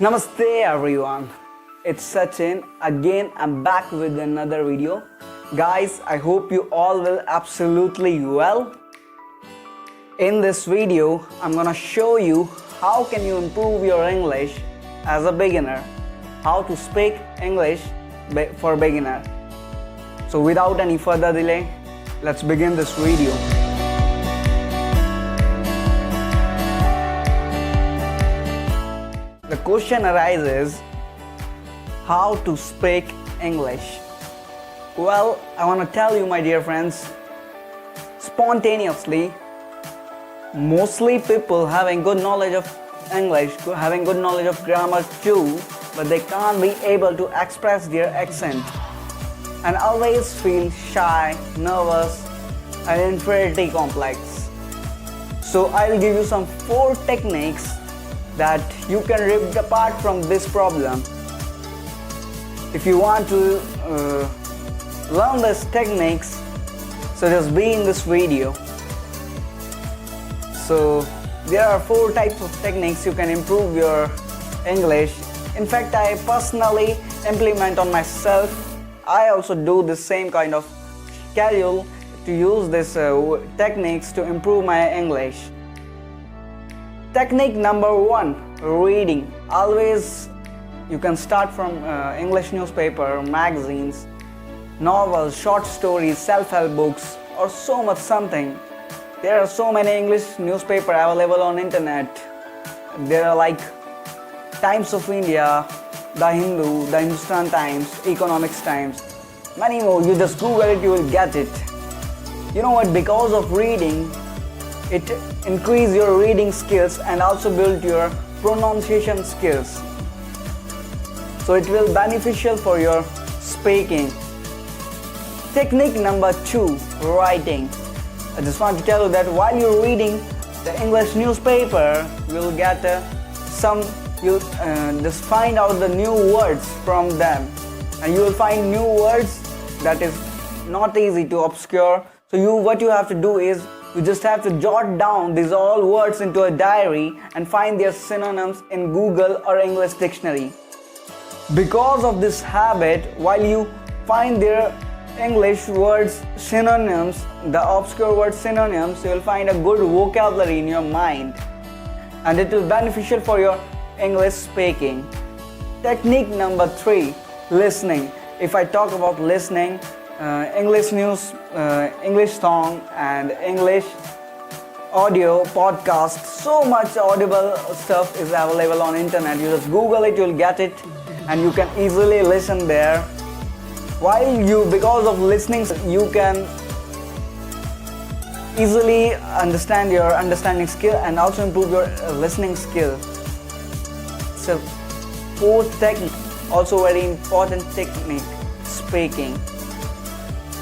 Namaste everyone, it's Sachin. Again, I'm back with another video. Guys, I hope you all will absolutely well. In this video, I'm gonna show you how can you improve your English as a beginner. How to speak English for beginner. So without any further delay, let's begin this video. The question arises, how to speak English? Well, I want to tell you, my dear friends, spontaneously, mostly people having good knowledge of English, having good knowledge of grammar too, but they can't be able to express their accent and always feel shy, nervous and inferiority complex. So I'll give you some 4 techniques that you can rip apart from this problem. If you want to learn these techniques, so just be in this video. So there are 4 types of techniques you can improve your English. In fact, I personally implement on myself. I also do the same kind of schedule to use these techniques to improve my English. Technique number 1, reading. Always you can start from English newspaper, magazines, novels, short stories, self-help books, or so much something. There are so many English newspaper available on internet. There are like Times of India, The Hindu, The Hindustan Times, Economics Times, many more. You just Google it, you will get it. You know what, because of reading, it increase your reading skills and also build your pronunciation skills. So it will beneficial for your speaking. Technique number 2, writing. I just want to tell you that while you're reading the English newspaper, you'll get you just find out the new words from them, and you will find new words that is not easy to obscure. So what you have to do is you just have to jot down these all words into a diary and find their synonyms in Google or English dictionary. Because of this habit, while you find their English words synonyms, the obscure word synonyms, you will find a good vocabulary in your mind, and it will beneficial for your English speaking. Technique number 3, listening. If I talk about listening, English news, English song and English audio, podcast, so much audible stuff is available on internet. You just Google it, you'll get it, and you can easily listen there. Because of listening, you can easily understand your understanding skill and also improve your listening skill. So 4th technique, also very important technique, speaking.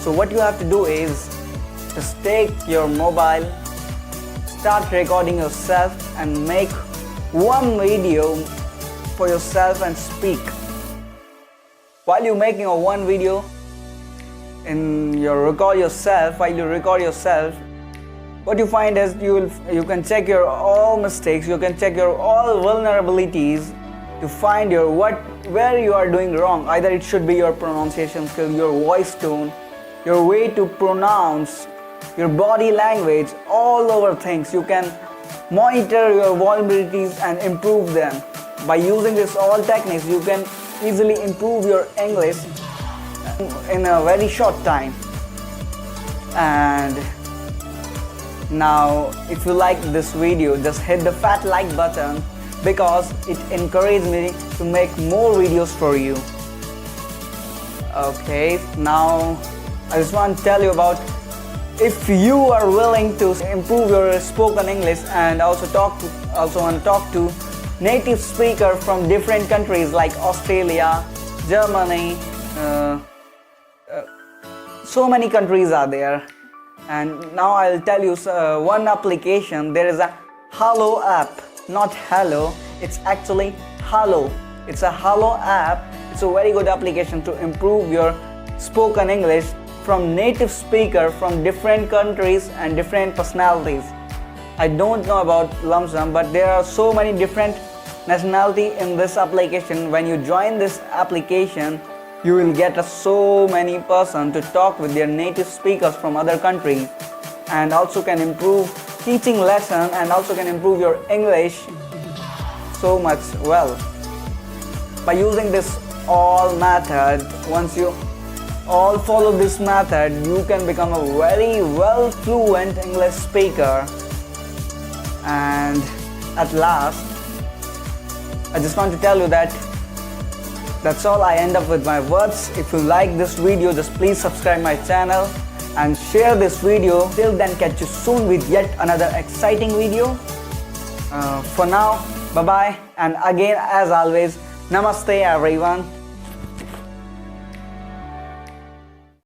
So what you have to do is just take your mobile, start recording yourself and make one video for yourself and speak. While you're making one video while you record yourself, what you find is you can check your all mistakes, you can check your all vulnerabilities to find where you are doing wrong. Either it should be your pronunciation skill, your voice tone, your way to pronounce, your body language, all over things. You can monitor your vulnerabilities and improve them. By using this all techniques, you can easily improve your English in a very short time. And now, if you like this video, just hit the fat like button, because it encourages me to make more videos for you. Okay, now I just want to tell you about, if you are willing to improve your spoken English and also want to talk to native speaker from different countries like Australia, Germany, so many countries are there. And now I'll tell you one application. There is a Hello app, not Hello, it's actually Hello. It's a Hello app. It's a very good application to improve your spoken English from native speaker from different countries and different personalities. I don't know about lump sum, but there are so many different nationality in this application. When you join this application, you will get so many person to talk with their native speakers from other countries, and also can improve teaching lesson, and also can improve your English so much well. By using this all method, once you all follow this method, you can become a very well fluent English speaker. And at last, I just want to tell you that that's all. I end up with my words. If you like this video, just please subscribe my channel and share this video. Till then, catch you soon with yet another exciting video. For now, bye bye, and again, as always, namaste everyone.